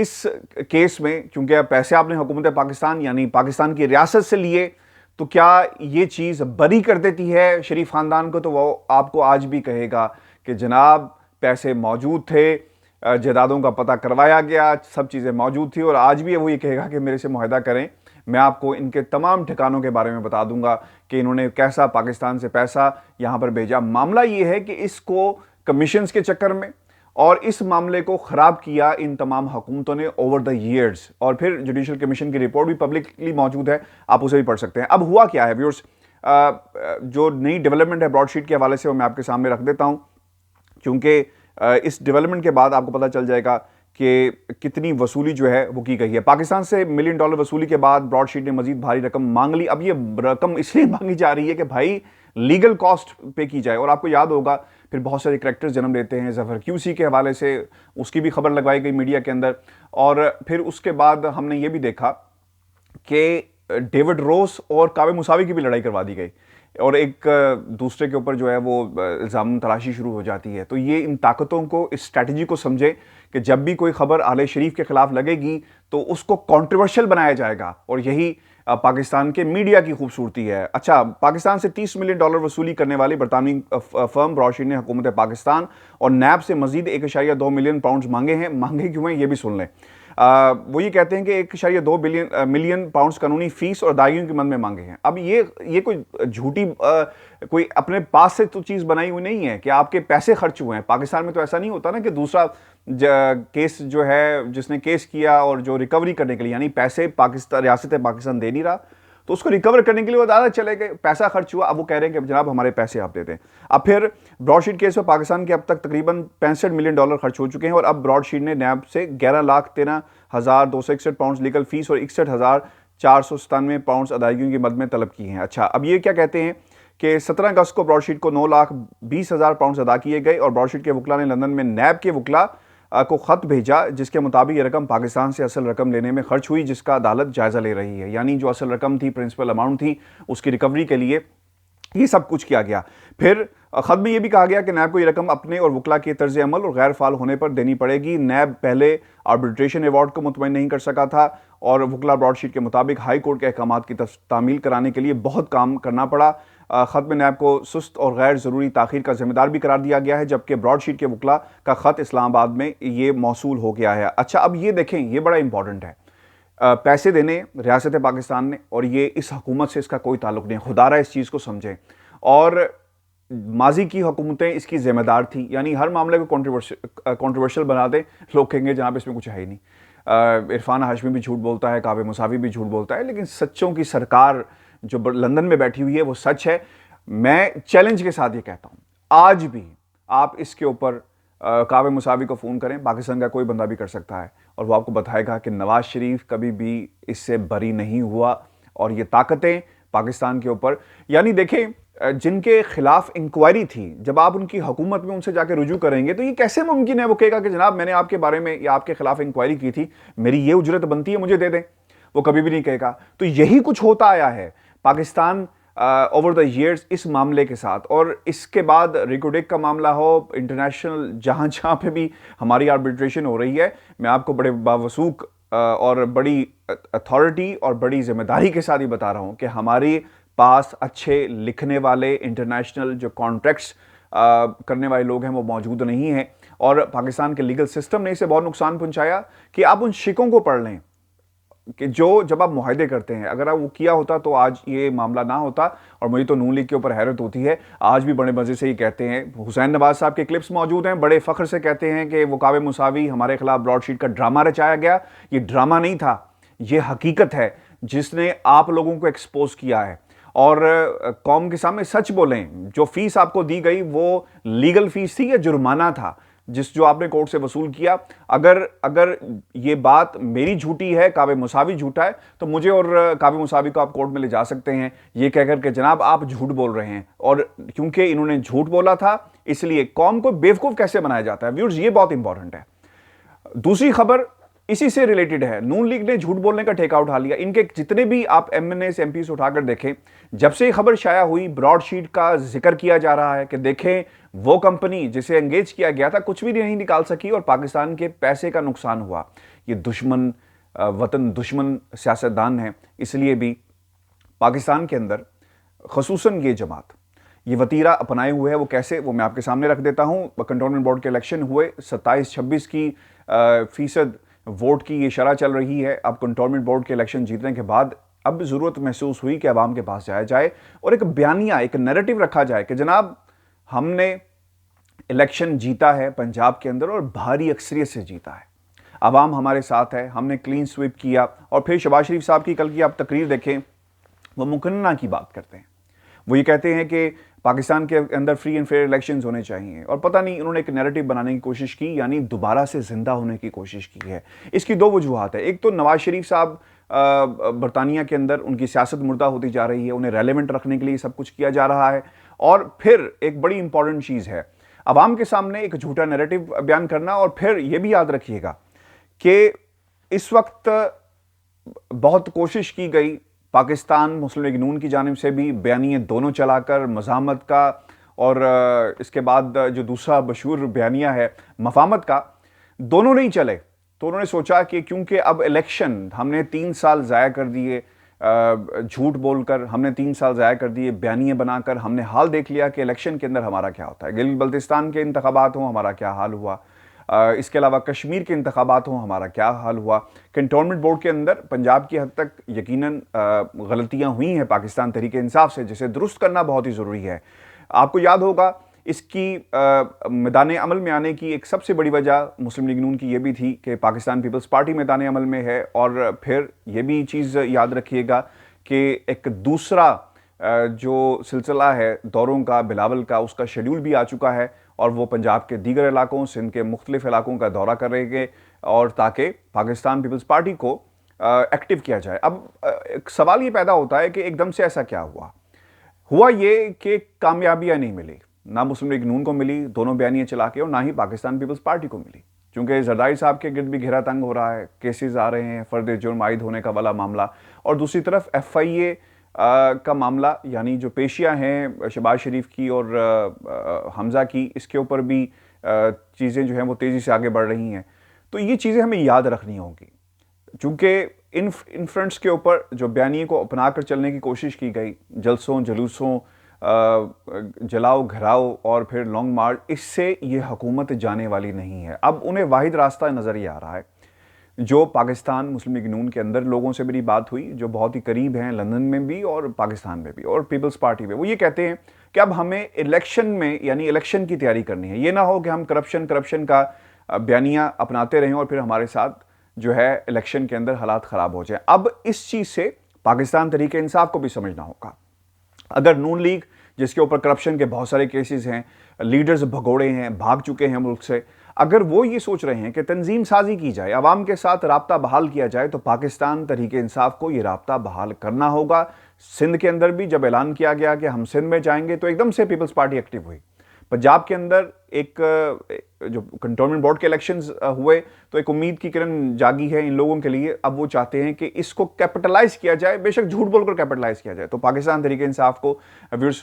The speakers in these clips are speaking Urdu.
اس کیس میں چونکہ پیسے آپ نے حکومت پاکستان یعنی پاکستان کی ریاست سے لیے تو کیا یہ چیز بری کر دیتی ہے شریف خاندان کو؟ تو وہ آپ کو آج بھی کہے گا کہ جناب پیسے موجود تھے، جائیدادوں کا پتہ کروایا گیا، سب چیزیں موجود تھی، اور آج بھی وہ یہ کہے گا کہ میرے سے معاہدہ کریں، میں آپ کو ان کے تمام ٹھکانوں کے بارے میں بتا دوں گا کہ انہوں نے کیسا پاکستان سے پیسہ یہاں پر بھیجا۔ معاملہ یہ ہے کہ اس کو کمیشنز کے چکر میں اور اس معاملے کو خراب کیا ان تمام حکومتوں نے اوور دا ایئرز، اور پھر جوڈیشل کمیشن کی رپورٹ بھی پبلکلی موجود ہے، آپ اسے بھی پڑھ سکتے ہیں۔ اب ہوا کیا ہے ویورز، جو نئی ڈیولپمنٹ ہے براڈ شیٹ کے حوالے سے وہ میں آپ کے سامنے رکھ دیتا ہوں، کیونکہ اس ڈیولپمنٹ کے بعد آپ کو پتہ چل جائے گا کہ کتنی وصولی جو ہے وہ کی گئی ہے۔ پاکستان سے $1 ملین وصولی کے بعد براڈ شیٹ نے مزید بھاری رقم مانگ لی۔ اب یہ رقم اس لیے مانگی جا رہی ہے کہ بھائی لیگل کاسٹ پے کی جائے، اور آپ کو یاد ہوگا پھر بہت سارے کریکٹرز جنم لیتے ہیں، ظفر QC کے حوالے سے اس کی بھی خبر لگوائی گئی میڈیا کے اندر، اور پھر اس کے بعد ہم نے یہ بھی دیکھا کہ ڈیوڈ روس اور کعبے مساوی کی بھی لڑائی کروا دی گئی، اور ایک دوسرے کے اوپر جو ہے وہ الزام تراشی شروع ہو جاتی ہے۔ تو یہ ان طاقتوں کو، اس اسٹریٹجی کو سمجھے کہ جب بھی کوئی خبر اہل شریف کے خلاف لگے گی تو اس کو کنٹروورشل بنایا جائے گا، اور یہی پاکستان کے میڈیا کی خوبصورتی ہے۔ اچھا، پاکستان سے $30 ملین وصولی کرنے والی برطانوی فرم براڈ شیٹ نے حکومت پاکستان اور نیب سے مزید 1.2 ملین پاؤنڈز مانگے ہیں۔ مانگے کیوں ہیں یہ بھی سن لیں۔ وہ یہ کہتے ہیں کہ 1.2 ملین پاؤنڈز قانونی فیس اور ادائیگیوں کی مد میں مانگے ہیں۔ اب یہ کوئی جھوٹی کوئی اپنے پاس سے تو چیز بنائی ہوئی نہیں ہے کہ آپ کے پیسے خرچ ہوئے ہیں۔ پاکستان میں تو ایسا نہیں ہوتا نا کہ دوسرا کیس جو ہے جس نے کیس کیا اور جو ریکوری کرنے کے لیے یعنی پیسے ریاست پاکستان دے نہیں رہا تو اس کو ریکور کرنے کے لیے وہ زیادہ چلے گئے، پیسہ خرچ ہوا، اب وہ کہہ رہے ہیں کہ جناب ہمارے پیسے آپ دے دیں۔ اب پھر براڈ شیٹ کیس میں پاکستان کے اب تک تقریباً $65 ملین خرچ ہو چکے ہیں، اور اب براڈ شیٹ نے نیب سے 11,13,261 پاؤنڈز لیگل فیس اور 61,497 پاؤنڈز ادائیگیوں کی مد میں طلب کی ہیں۔ اچھا، اب یہ کیا کہتے ہیں کہ 17 اگست کو براڈ شیٹ کو 9,20,000 پاؤنڈز ادا کیے گئے، اور براڈ شیٹ کے وکلاء نے لندن میں نیب کے وکلاء کو خط بھیجا جس کے مطابق یہ رقم پاکستان سے اصل رقم لینے میں خرچ ہوئی جس کا عدالت جائزہ لے رہی ہے، یعنی جو اصل رقم تھی، پرنسپل اماؤنٹ تھی، اس کی ریکوری کے لیے یہ سب کچھ کیا گیا۔ پھر خط میں یہ بھی کہا گیا کہ نیب کو یہ رقم اپنے اور وکلاء کے طرز عمل اور غیر فعال ہونے پر دینی پڑے گی۔ نیب پہلے آربیٹریشن ایوارڈ کو مطمئن نہیں کر سکا تھا، اور وکلاء براڈ شیٹ کے مطابق ہائی کورٹ کے احکامات کی تعمیل کرانے کے لیے بہت کام کرنا پڑا۔ خط میں نیب کو سست اور غیر ضروری تاخیر کا ذمہ دار بھی قرار دیا گیا ہے، جبکہ براڈ شیٹ کے وکلاء کا خط اسلام آباد میں یہ موصول ہو گیا ہے۔ اچھا، اب یہ دیکھیں، یہ بڑا امپورٹنٹ ہے، پیسے دینے ریاست پاکستان نے، اور یہ اس حکومت سے اس کا کوئی تعلق نہیں، خدا رہا اس چیز کو سمجھیں، اور ماضی کی حکومتیں اس کی ذمہ دار تھیں، یعنی ہر معاملے کو کنٹروورشل بنا دیں، لوگ کہیں گے جناب اس میں کچھ ہے ہی نہیں۔ عرفان ہاشمی بھی جھوٹ بولتا ہے، کعبے مساوی بھی جھوٹ بولتا ہے، لیکن سچوں کی سرکار جو لندن میں بیٹھی ہوئی ہے وہ سچ ہے۔ میں چیلنج کے ساتھ یہ کہتا ہوں، آج بھی آپ اس کے اوپر کعبے مساوی کو فون کریں، پاکستان کا کوئی بندہ بھی کر سکتا ہے، اور وہ آپ کو بتائے گا کہ نواز شریف کبھی بھی اس سے بری نہیں ہوا، اور یہ طاقتیں پاکستان کے اوپر، یعنی دیکھیں جن کے خلاف انکوائری تھی، جب آپ ان کی حکومت میں ان سے جا کے رجوع کریں گے تو یہ کیسے ممکن ہے وہ کہے گا کہ جناب میں نے آپ کے بارے میں یا آپ کے خلاف انکوائری کی تھی، میری یہ اجرت بنتی ہے، مجھے دے دیں، وہ کبھی بھی نہیں کہے گا۔ تو یہی کچھ ہوتا آیا ہے پاکستان اوور دا ایئرز اس معاملے کے ساتھ، اور اس کے بعد ریکوڈیک کا معاملہ ہو، انٹرنیشنل جہاں پہ بھی ہماری آربیٹریشن ہو رہی ہے، میں آپ کو بڑے باوثوق اور بڑی اتھارٹی اور بڑی ذمہ داری کے ساتھ ہی بتا رہا ہوں کہ ہمارے پاس اچھے لکھنے والے انٹرنیشنل جو کانٹریکٹس کرنے والے لوگ ہیں وہ موجود نہیں ہیں، اور پاکستان کے لیگل سسٹم نے اسے بہت نقصان پہنچایا کہ آپ ان شکوں کو پڑھ لیں کہ جو جب آپ معاہدے کرتے ہیں، اگر آپ وہ کیا ہوتا تو آج یہ معاملہ نہ ہوتا، اور مجھے تو نون لیگ کے اوپر حیرت ہوتی ہے، آج بھی بڑے مزے سے ہی کہتے ہیں، حسین نواز صاحب کے کلپس موجود ہیں، بڑے فخر سے کہتے ہیں کہ وہ کعبے مساوی ہمارے خلاف براڈ شیٹ کا ڈرامہ رچایا گیا۔ یہ ڈرامہ نہیں تھا، یہ حقیقت ہے جس نے آپ لوگوں کو ایکسپوز کیا ہے، اور قوم کے سامنے سچ بولیں، جو فیس آپ کو دی گئی وہ لیگل فیس تھی یا جرمانہ تھا جو آپ نے کورٹ سے وصول کیا؟ اگر یہ بات میری جھوٹی ہے، کعبے مساوی جھوٹا ہے، تو مجھے اور کعبے مساوی کو آپ کورٹ میں لے جا سکتے ہیں یہ کہہ کر کہ جناب آپ جھوٹ بول رہے ہیں، اور کیونکہ انہوں نے جھوٹ بولا تھا اس لیے قوم کو بیوقوف کیسے بنایا جاتا ہے۔ ویورز، یہ بہت امپورٹنٹ ہے۔ دوسری خبر اسی سے ریلیٹڈ ہے، نون لیگ نے جھوٹ بولنے کا ٹھیکہ اٹھا لیا۔ ان کے جتنے بھی آپ MNAs MPs اٹھا کر دیکھیں، جب سے یہ خبر شائع ہوئی براڈ شیٹ کا ذکر کیا جا رہا ہے کہ دیکھیں وہ کمپنی جسے انگیج کیا گیا تھا کچھ بھی نہیں نکال سکی اور پاکستان کے پیسے کا نقصان ہوا۔ یہ دشمن وطن دشمن سیاستدان ہیں، اس لیے بھی پاکستان کے اندر خصوصاً یہ جماعت یہ وتیرہ اپنائے ہوئے ہے. وہ کیسے، وہ میں آپ کے سامنے رکھ دیتا ہوں. کنٹونمنٹ بورڈ کے الیکشن ہوئے، 27-26 کی فیصد ووٹ کی یہ شرح چل رہی ہے. اب کنٹونمنٹ بورڈ کے الیکشن جیتنے کے بعد اب ضرورت محسوس ہوئی کہ عوام کے پاس جایا جائے اور ایک بیانیہ، ایک نیریٹو رکھا جائے کہ جناب ہم نے الیکشن جیتا ہے پنجاب کے اندر اور بھاری اکثریت سے جیتا ہے، عوام ہمارے ساتھ ہے، ہم نے کلین سویپ کیا. اور پھر شہباز شریف صاحب کی کل کی آپ تقریر دیکھیں، وہ مقننہ کی بات کرتے ہیں. وہ یہ کہتے ہیں کہ پاکستان کے اندر فری اینڈ فیئر الیکشنز ہونے چاہیے، اور پتہ نہیں انہوں نے ایک نیریٹو بنانے کی کوشش کی، یعنی دوبارہ سے زندہ ہونے کی کوشش کی ہے. اس کی دو وجوہات ہیں. ایک تو نواز شریف صاحب برطانیہ کے اندر ان کی سیاست مردہ ہوتی جا رہی ہے، انہیں ریلیونٹ رکھنے کے لیے سب کچھ کیا جا رہا ہے. اور پھر ایک بڑی امپورٹنٹ چیز ہے عوام کے سامنے ایک جھوٹا نیریٹو بیان کرنا. اور پھر یہ بھی یاد رکھیے گا کہ اس وقت بہت کوشش کی گئی پاکستان مسلم لیگ نون کی جانب سے بھی بیانیے دونوں چلا کر مزاحمت کا، اور اس کے بعد جو دوسرا مشہور بیانیہ ہے مفاہمت کا، دونوں نہیں چلے. تو انہوں نے سوچا کہ کیونکہ اب الیکشن ہم نے 3 سال ضائع کر دیے جھوٹ بول کر، ہم نے 3 سال ضائع کر دیے بیانیے بنا کر، ہم نے حال دیکھ لیا کہ الیکشن کے اندر ہمارا کیا ہوتا ہے. گلگت بلتستان کے انتخابات ہوں ہمارا کیا حال ہوا، اس کے علاوہ کشمیر کے انتخابات ہوں ہمارا کیا حال ہوا. کنٹونمنٹ بورڈ کے اندر پنجاب کی حد تک یقیناً غلطیاں ہوئی ہیں پاکستان تحریک انصاف سے، جسے درست کرنا بہت ہی ضروری ہے. آپ کو یاد ہوگا اس کی میدان عمل میں آنے کی ایک سب سے بڑی وجہ مسلم لیگ نون کی یہ بھی تھی کہ پاکستان پیپلز پارٹی میدان عمل میں ہے. اور پھر یہ بھی چیز یاد رکھیے گا کہ ایک دوسرا جو سلسلہ ہے دوروں کا بلاول کا، اس کا شیڈیول بھی آ چکا ہے، اور وہ پنجاب کے دیگر علاقوں، سندھ کے مختلف علاقوں کا دورہ کر رہے گے، اور تاکہ پاکستان پیپلز پارٹی کو ایکٹیو کیا جائے. اب ایک سوال یہ پیدا ہوتا ہے کہ ایک دم سے ایسا کیا ہوا یہ کہ کامیابیاں نہیں ملی، نہ مسلم لیگ نون کو ملی دونوں بیانیے چلا کے، اور نہ ہی پاکستان پیپلز پارٹی کو ملی، چونکہ زرداری صاحب کے گرد بھی گھیرا تنگ ہو رہا ہے، کیسز آ رہے ہیں فرد جرم عائد ہونے کا والا معاملہ، اور دوسری طرف ایف آئی اے کا معاملہ، یعنی جو پیشیاں ہیں شہباز شریف کی اور حمزہ کی، اس کے اوپر بھی چیزیں جو ہیں وہ تیزی سے آگے بڑھ رہی ہیں. تو یہ چیزیں ہمیں یاد رکھنی ہوں گی، چونکہ ان فرنٹس کے اوپر جو بیانیے کو اپنا کر چلنے کی کوشش کی گئی، جلسوں جلوسوں جلاؤ گھراؤ اور پھر لانگ مارچ، اس سے یہ حکومت جانے والی نہیں ہے. اب انہیں واحد راستہ نظر ہی آ رہا ہے. جو پاکستان مسلم لیگ نون کے اندر لوگوں سے میری بات ہوئی جو بہت ہی قریب ہیں لندن میں بھی اور پاکستان میں بھی اور پیپلز پارٹی میں، وہ یہ کہتے ہیں کہ اب ہمیں الیکشن میں، یعنی الیکشن کی تیاری کرنی ہے. یہ نہ ہو کہ ہم کرپشن کا بیانیہ اپناتے رہیں اور پھر ہمارے ساتھ جو ہے الیکشن کے اندر حالات خراب ہو جائیں. اب اس چیز سے پاکستان تحریک انصاف کو بھی سمجھنا ہوگا. اگر نون لیگ جس کے اوپر کرپشن کے بہت سارے کیسز ہیں، لیڈرز بھگوڑے ہیں، بھاگ چکے ہیں ملک سے، اگر وہ یہ سوچ رہے ہیں کہ تنظیم سازی کی جائے، عوام کے ساتھ رابطہ بحال کیا جائے، تو پاکستان تحریک انصاف کو یہ رابطہ بحال کرنا ہوگا. سندھ کے اندر بھی جب اعلان کیا گیا کہ ہم سندھ میں جائیں گے تو ایک دم سے پیپلز پارٹی ایکٹیو ہوئی. پنجاب کے اندر ایک جو کنٹونمنٹ بورڈ کے الیکشنز ہوئے تو ایک امید کی کرن جاگی ہے ان لوگوں کے لیے. اب وہ چاہتے ہیں کہ اس کو کیپٹلائز کیا جائے، بے شک جھوٹ بول کر کیپٹلائز کیا جائے. تو پاکستان تحریک انصاف کو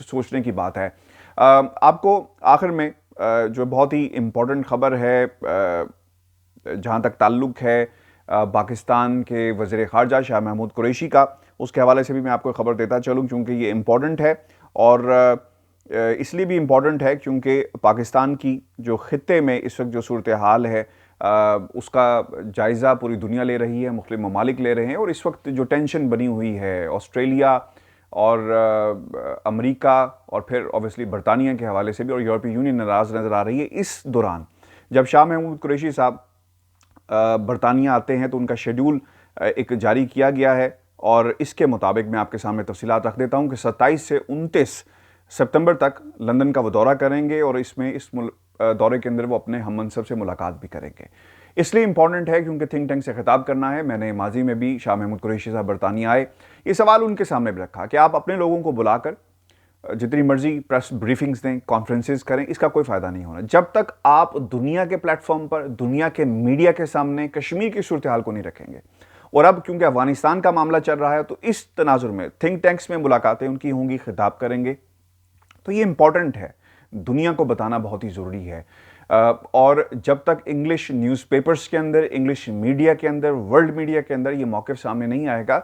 سوچنے کی بات ہے. آپ کو آخر میں جو بہت ہی امپورٹنٹ خبر ہے جہاں تک تعلق ہے پاکستان کے وزیر خارجہ شاہ محمود قریشی کا، اس کے حوالے سے بھی میں آپ کو خبر دیتا چلوں کیونکہ یہ امپورٹنٹ ہے. اور اس لیے بھی امپورٹنٹ ہے کیونکہ پاکستان کی جو خطے میں اس وقت جو صورتحال ہے اس کا جائزہ پوری دنیا لے رہی ہے، مختلف ممالک لے رہے ہیں. اور اس وقت جو ٹینشن بنی ہوئی ہے آسٹریلیا اور امریکہ اور پھر اوبیسلی برطانیہ کے حوالے سے بھی، اور یورپی یونین ناراض نظر آ رہی ہے. اس دوران جب شاہ محمود قریشی صاحب برطانیہ آتے ہیں تو ان کا شیڈیول ایک جاری کیا گیا ہے، اور اس کے مطابق میں آپ کے سامنے تفصیلات رکھ دیتا ہوں کہ 27 سے 29 سپتمبر تک لندن کا وہ دورہ کریں گے، اور اس دورے کے اندر وہ اپنے ہم منصب سے ملاقات بھی کریں گے. اس لیے امپورٹنٹ ہے کیونکہ تھنک ٹینک سے خطاب کرنا ہے. میں نے ماضی میں بھی شاہ محمود قریشی صاحب برطانیہ آئے، یہ سوال ان کے سامنے بھی رکھا کہ آپ اپنے لوگوں کو بلا کر جتنی مرضی پریس بریفنگز دیں، کانفرنسز کریں، اس کا کوئی فائدہ نہیں ہونا جب تک آپ دنیا کے پلیٹ فارم پر، دنیا کے میڈیا کے سامنے کشمیر کی صورتحال کو نہیں رکھیں گے. اور اب کیونکہ افغانستان کا معاملہ چل رہا ہے تو اس تناظر میں تھنک ٹینکس میں ملاقاتیں ان کی ہوں گی، خطاب کریں گے. تو یہ امپورٹنٹ ہے، دنیا کو بتانا بہت ہی ضروری ہے. اور جب تک انگلش نیوز پیپرز کے اندر، انگلش میڈیا کے اندر، ورلڈ میڈیا کے اندر یہ موقف سامنے نہیں آئے گا،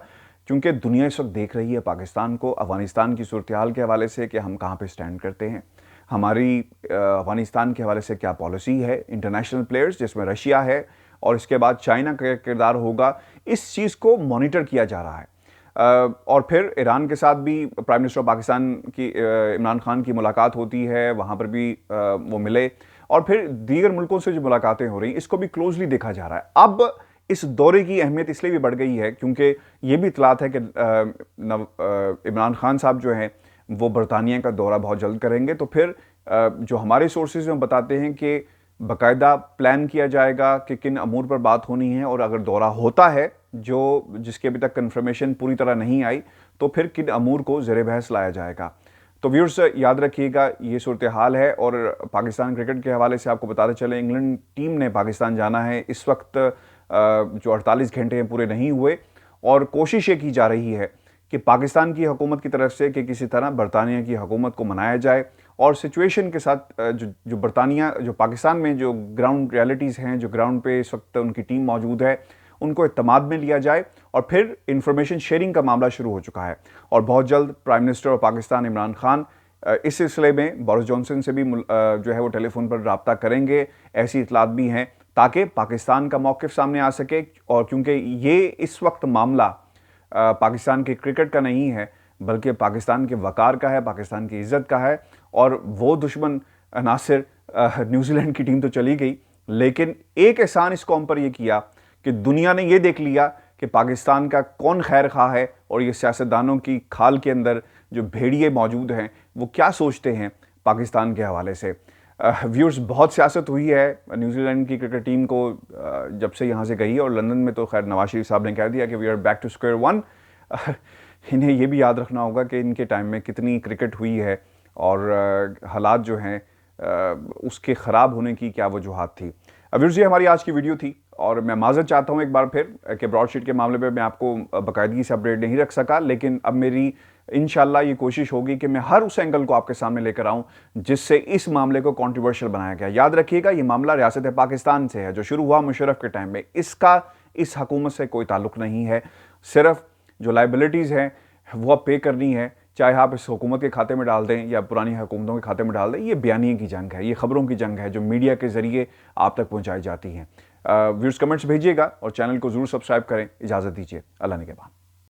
چونکہ دنیا اس وقت دیکھ رہی ہے پاکستان کو افغانستان کی صورتحال کے حوالے سے کہ ہم کہاں پہ سٹینڈ کرتے ہیں، ہماری افغانستان کے حوالے سے کیا پالیسی ہے، انٹرنیشنل پلیئرز جس میں رشیا ہے اور اس کے بعد چائنا کا کردار ہوگا، اس چیز کو مانیٹر کیا جا رہا ہے۔ اور پھر ایران کے ساتھ بھی پرائم منسٹر پاکستان کی عمران خان کی ملاقات ہوتی ہے، وہاں پر بھی وہ ملے، اور پھر دیگر ملکوں سے جو ملاقاتیں ہو رہی ہیں اس کو بھی کلوزلی دیکھا جا رہا ہے۔ اب اس دورے کی اہمیت اس لیے بھی بڑھ گئی ہے کیونکہ یہ بھی اطلاعات ہے کہ عمران خان صاحب جو ہیں وہ برطانیہ کا دورہ بہت جلد کریں گے، تو پھر جو ہمارے سورسز میں بتاتے ہیں کہ باقاعدہ پلان کیا جائے گا کہ کن امور پر بات ہونی ہے، اور اگر دورہ ہوتا ہے جس کی ابھی تک کنفرمیشن پوری طرح نہیں آئی تو پھر کن امور کو زیر بحث لایا جائے گا۔ تو ویورز یاد رکھیے گا یہ صورتحال ہے، اور پاکستان کرکٹ کے حوالے سے آپ کو بتاتے چلیں انگلینڈ ٹیم نے پاکستان جانا ہے، اس وقت جو 48 گھنٹے پورے نہیں ہوئے، اور کوشش یہ کی جا رہی ہے کہ پاکستان کی حکومت کی طرف سے کہ کسی طرح برطانیہ کی حکومت کو منایا جائے، اور سچویشن کے ساتھ جو برطانیہ جو پاکستان میں جو گراؤنڈ ریالٹیز ہیں، جو گراؤنڈ پہ اس وقت ان کی ٹیم موجود ہے، ان کو اعتماد میں لیا جائے، اور پھر انفارمیشن شیئرنگ کا معاملہ شروع ہو چکا ہے، اور بہت جلد prime minister of Pakistan Imran Khan اس سلسلے میں بورس جانسن سے بھی جو ہے وہ ٹیلی فون پر رابطہ کریں گے، ایسی اطلاعات بھی ہیں تاکہ پاکستان کا موقف سامنے آ سکے، اور کیونکہ یہ اس وقت معاملہ پاکستان کے کرکٹ کا نہیں ہے بلکہ پاکستان کے وقار کا ہے، پاکستان کی عزت کا ہے، اور وہ دشمن عناصر نیوزی لینڈ کی ٹیم تو چلی گئی، لیکن ایک احسان اس قوم پر یہ کیا کہ دنیا نے یہ دیکھ لیا کہ پاکستان کا کون خیر خواہ ہے، اور یہ سیاستدانوں کی کھال کے اندر جو بھیڑیے موجود ہیں وہ کیا سوچتے ہیں پاکستان کے حوالے سے۔ ویورز بہت سیاست ہوئی ہے نیوزی لینڈ کی کرکٹ ٹیم کو جب سے یہاں سے گئی، اور لندن میں تو خیر نواز شریف صاحب نے کہہ دیا کہ we are back to square one. انہیں یہ بھی یاد رکھنا ہوگا کہ ان کے ٹائم میں کتنی کرکٹ ہوئی ہے، اور حالات جو ہیں اس کے خراب ہونے کی کیا وجوہات تھی۔ ویورز یہ ہماری آج کی ویڈیو تھی، اور میں معذرت چاہتا ہوں ایک بار پھر کہ براڈ شیٹ کے معاملے پہ میں آپ کو باقاعدگی سے اپڈیٹ نہیں رکھ سکا، لیکن اب میری انشاءاللہ یہ کوشش ہوگی کہ میں ہر اس اینگل کو آپ کے سامنے لے کر آؤں جس سے اس معاملے کو کنٹروورشل بنایا گیا۔ یاد رکھیے گا یہ معاملہ ریاست پاکستان سے ہے جو شروع ہوا مشرف کے ٹائم میں، اس کا اس حکومت سے کوئی تعلق نہیں ہے، صرف جو لائبلٹیز ہیں وہ اب پے کرنی ہے، چاہے آپ اس حکومت کے کھاتے میں ڈال دیں یا پرانی حکومتوں کے کھاتے میں ڈال دیں۔ یہ بیانیے کی جنگ ہے، یہ خبروں کی جنگ ہے جو میڈیا کے ذریعے آپ تک پہنچائی جاتی ہیں۔ ویورز کمنٹس بھیجیے گا اور چینل کو ضرور سبسکرائب کریں۔ اجازت دیجیے، اللہ نگہبان۔